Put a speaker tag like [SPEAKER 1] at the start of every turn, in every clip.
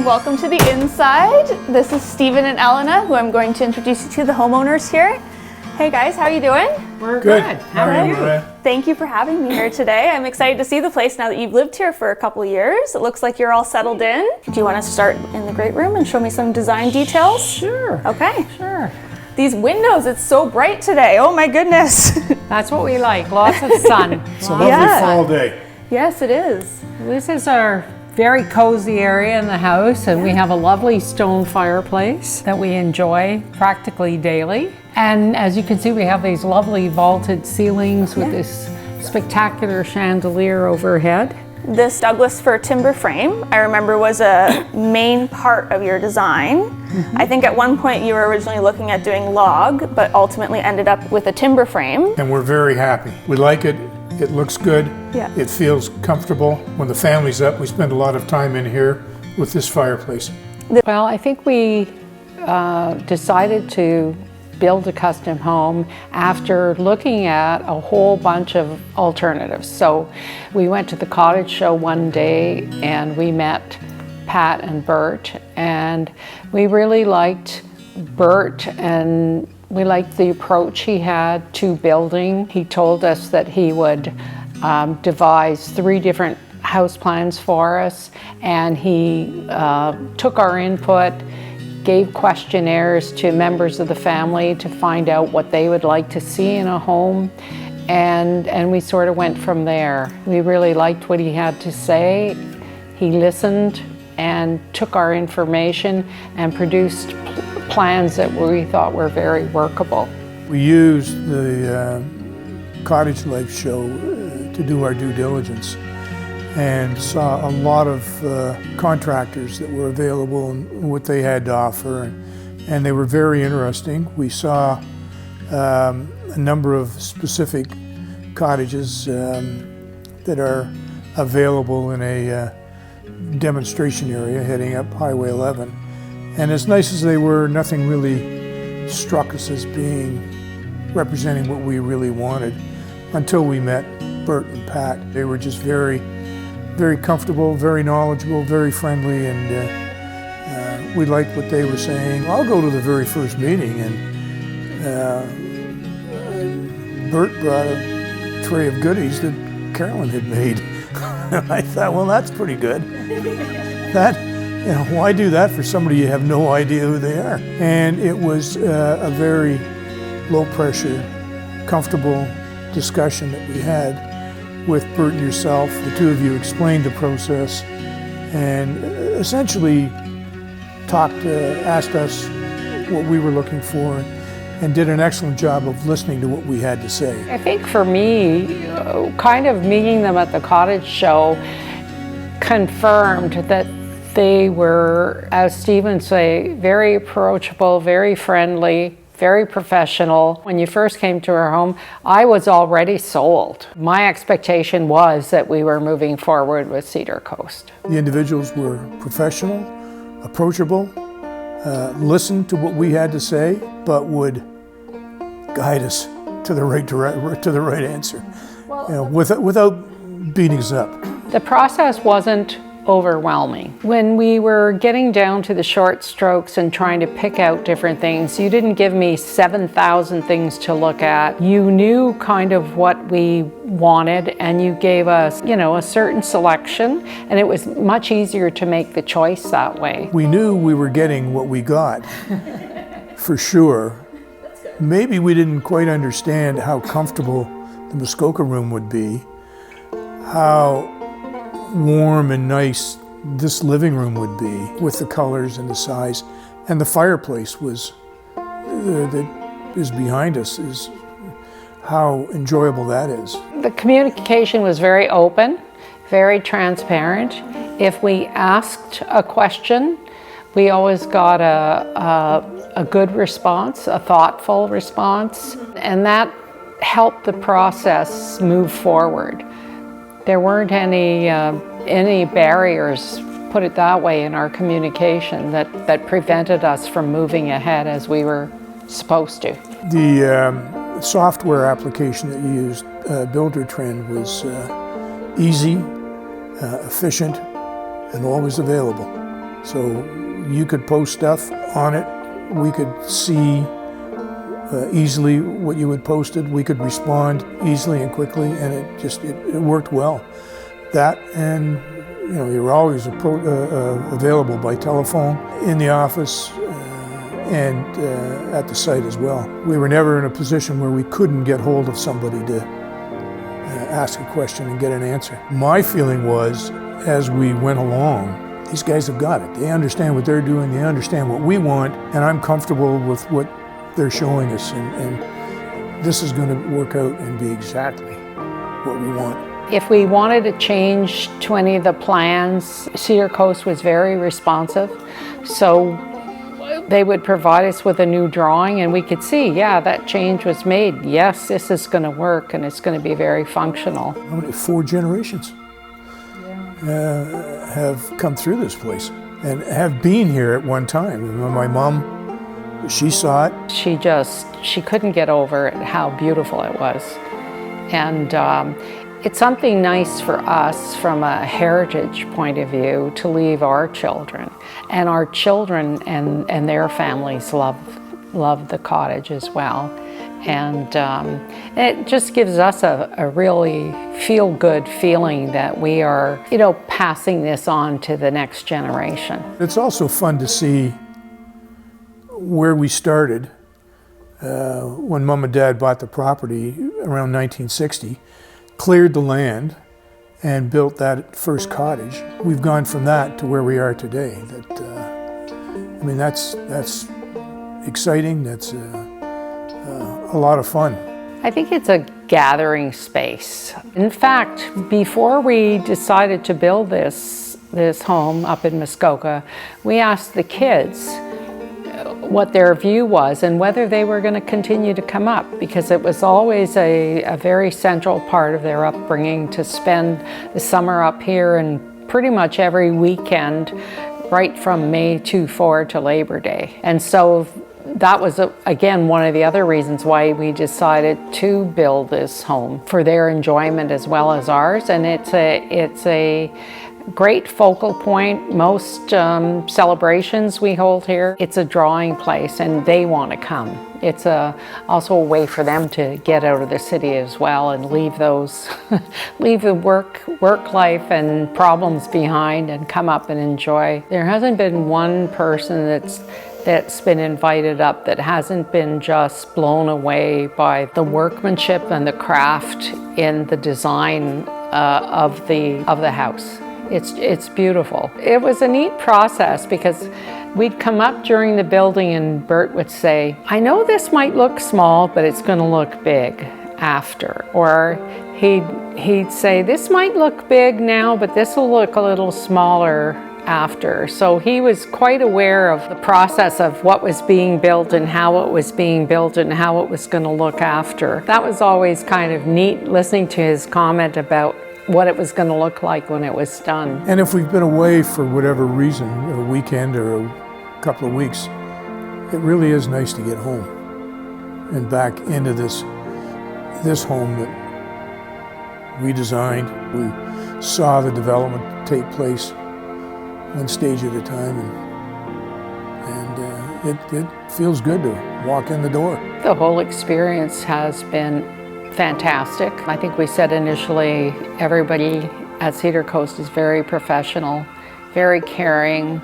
[SPEAKER 1] and welcome to the inside. This is Stephen and Elena, who I'm going to introduce you to, the homeowners here. Hey guys, how are you doing?
[SPEAKER 2] We're good.
[SPEAKER 3] How are you?
[SPEAKER 1] Thank you for having me here today. I'm excited to see the place now that you've lived here for a couple years. It looks like you're all settled in. Do you want to start in the great room and show me some design details?
[SPEAKER 2] Sure.
[SPEAKER 1] Okay.
[SPEAKER 2] Sure.
[SPEAKER 1] These windows, it's so bright today. Oh my goodness.
[SPEAKER 2] That's what we like. Lots of sun.
[SPEAKER 3] It's a lovely fall day.
[SPEAKER 1] Yes, it is.
[SPEAKER 2] This is our very cozy area in the house, and we have a lovely stone fireplace that we enjoy practically daily. And as you can see, we have these lovely vaulted ceilings with this spectacular chandelier overhead.
[SPEAKER 1] This Douglas fir timber frame, I remember, was a main part of your design. I think at one point you were originally looking at doing log, but ultimately ended up with a timber frame.
[SPEAKER 3] And we're very happy. We like it. It looks good.
[SPEAKER 1] Yeah.
[SPEAKER 3] It feels comfortable. When the family's up, we spend a lot of time in here with this fireplace.
[SPEAKER 2] Well, I think we decided to build a custom home after looking at a whole bunch of alternatives. So we went to the cottage show one day and we met Pat and Bert, and we really liked Bert and we liked the approach he had to building. He told us that he would devise 3 different house plans for us, and he took our input, gave questionnaires to members of the family to find out what they would like to see in a home, and we sort of went from there. We really liked what he had to say. He listened and took our information and produced plans that we thought were very workable.
[SPEAKER 3] We used the Cottage Life Show to do our due diligence and saw a lot of contractors that were available and what they had to offer, and they were very interesting. We saw a number of specific cottages that are available in a demonstration area heading up Highway 11. And as nice as they were, nothing really struck us as being representing what we really wanted until we met Bert and Pat. They were just very comfortable, very knowledgeable, very friendly, and we liked what they were saying. I'll go to the very first meeting, and Bert brought a tray of goodies that Carolyn had made. And I thought, well, that's pretty good. Why do that for somebody you have no idea who they are? And it was a very low pressure, comfortable discussion that we had with Bert and yourself. The two of you explained the process and essentially asked us what we were looking for, and did an excellent job of listening to what we had to say.
[SPEAKER 2] I think for me, kind of meeting them at the cottage show confirmed that they were, as Stephen say, very approachable, very friendly, very professional. When you first came to our home, I was already sold. My expectation was that we were moving forward with CedarCoast.
[SPEAKER 3] The individuals were professional, approachable, listened to what we had to say, but would guide us to the right answer, without beating us up.
[SPEAKER 2] The process wasn't overwhelming. When we were getting down to the short strokes and trying to pick out different things, you didn't give me 7,000 things to look at. You knew kind of what we wanted, and you gave us, a certain selection, and it was much easier to make the choice that way.
[SPEAKER 3] We knew we were getting what we got, for sure. Maybe we didn't quite understand how comfortable the Muskoka room would be, how warm and nice this living room would be with the colors and the size, and the fireplace that is behind us is how enjoyable that is.
[SPEAKER 2] The communication was very open, very transparent. If we asked a question, we always got a good response, a thoughtful response, and that helped the process move forward. There weren't any barriers, put it that way, in our communication that prevented us from moving ahead as we were supposed to.
[SPEAKER 3] The software application that you used, Buildertrend, was easy, efficient, and always available. So you could post stuff on it. We could see easily what you had posted. We could respond easily and quickly, and it worked well. That, and you were always available by telephone, in the office, and at the site as well. We were never in a position where we couldn't get hold of somebody to ask a question and get an answer. My feeling was, as we went along, these guys have got it. They understand what they're doing, they understand what we want, and I'm comfortable with what they're showing us, and this is going to work out and be exactly what we want.
[SPEAKER 2] If we wanted to change to any of the plans, CedarCoast was very responsive, so they would provide us with a new drawing and we could see, yeah, that change was made. Yes, this is going to work and it's going to be very functional.
[SPEAKER 3] 4 generations have come through this place and have been here at one time. My mom, she saw it.
[SPEAKER 2] She couldn't get over it, how beautiful it was. And it's something nice for us from a heritage point of view to leave our children. And our children and their families love the cottage as well. And it just gives us a really feel-good feeling that we are, passing this on to the next generation.
[SPEAKER 3] It's also fun to see where we started when Mom and Dad bought the property around 1960, cleared the land and built that first cottage. We've gone from that to where we are today. That's exciting. That's a lot of fun.
[SPEAKER 2] I think it's a gathering space. In fact, before we decided to build this home up in Muskoka, we asked the kids what their view was and whether they were going to continue to come up, because it was always a very central part of their upbringing to spend the summer up here, and pretty much every weekend right from May 4 to Labor Day. And so that was, again, one of the other reasons why we decided to build this home, for their enjoyment as well as ours. And it's a great focal point. Most celebrations we hold here, it's a drawing place and they want to come. It's also a way for them to get out of the city as well and leave the work life and problems behind and come up and enjoy. There hasn't been one person that's been invited up that hasn't been just blown away by the workmanship and the craft in the design of the house. It's beautiful. It was a neat process because we'd come up during the building and Bert would say, I know this might look small, but it's going to look big after. Or he'd say, this might look big now, but this will look a little smaller after. So he was quite aware of the process of what was being built and how it was being built and how it was going to look after. That was always kind of neat, listening to his comment about what it was going to look like when it was done.
[SPEAKER 3] And if we've been away for whatever reason, a weekend or a couple of weeks, it really is nice to get home and back into this home that we designed. We saw the development take place one stage at a time, and it feels good to walk in the door.
[SPEAKER 2] The whole experience has been fantastic. I think we said initially, everybody at CedarCoast is very professional, very caring,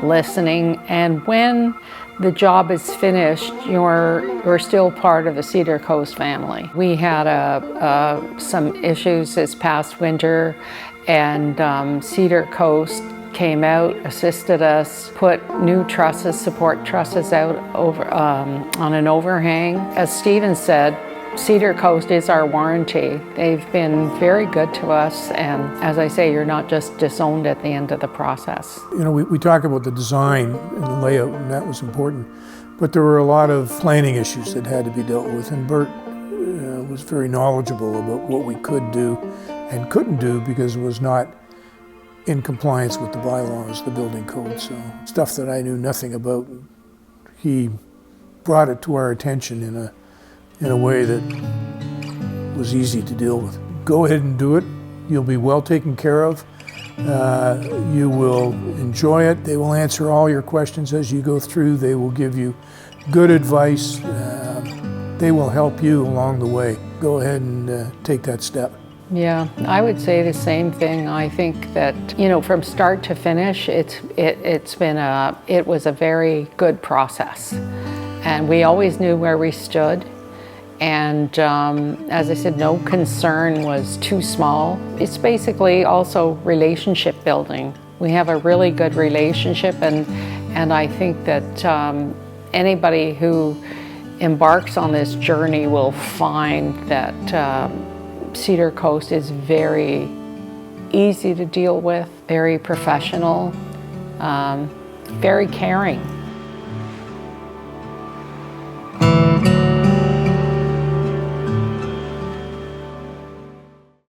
[SPEAKER 2] listening, and when the job is finished, you're still part of the CedarCoast family. We had some issues this past winter, and CedarCoast came out, assisted us, put new trusses, support trusses out over on an overhang. As Stephen said, CedarCoast is our warranty. They've been very good to us, and as I say, you're not just disowned at the end of the process.
[SPEAKER 3] We talk about the design and the layout, and that was important, but there were a lot of planning issues that had to be dealt with, and Bert was very knowledgeable about what we could do and couldn't do because it was not in compliance with the bylaws, the building code. So stuff that I knew nothing about, he brought it to our attention in a way that was easy to deal with. Go ahead and do it. You'll be well taken care of. You will enjoy it. They will answer all your questions as you go through. They will give you good advice. They will help you along the way. Go ahead and take that step.
[SPEAKER 2] Yeah, I would say the same thing. I think that, you know, from start to finish, it was a very good process, and we always knew where we stood. And as I said, no concern was too small. It's basically also relationship building. We have a really good relationship, and I think that anybody who embarks on this journey will find that Cedar Coast is very easy to deal with, very professional, very caring.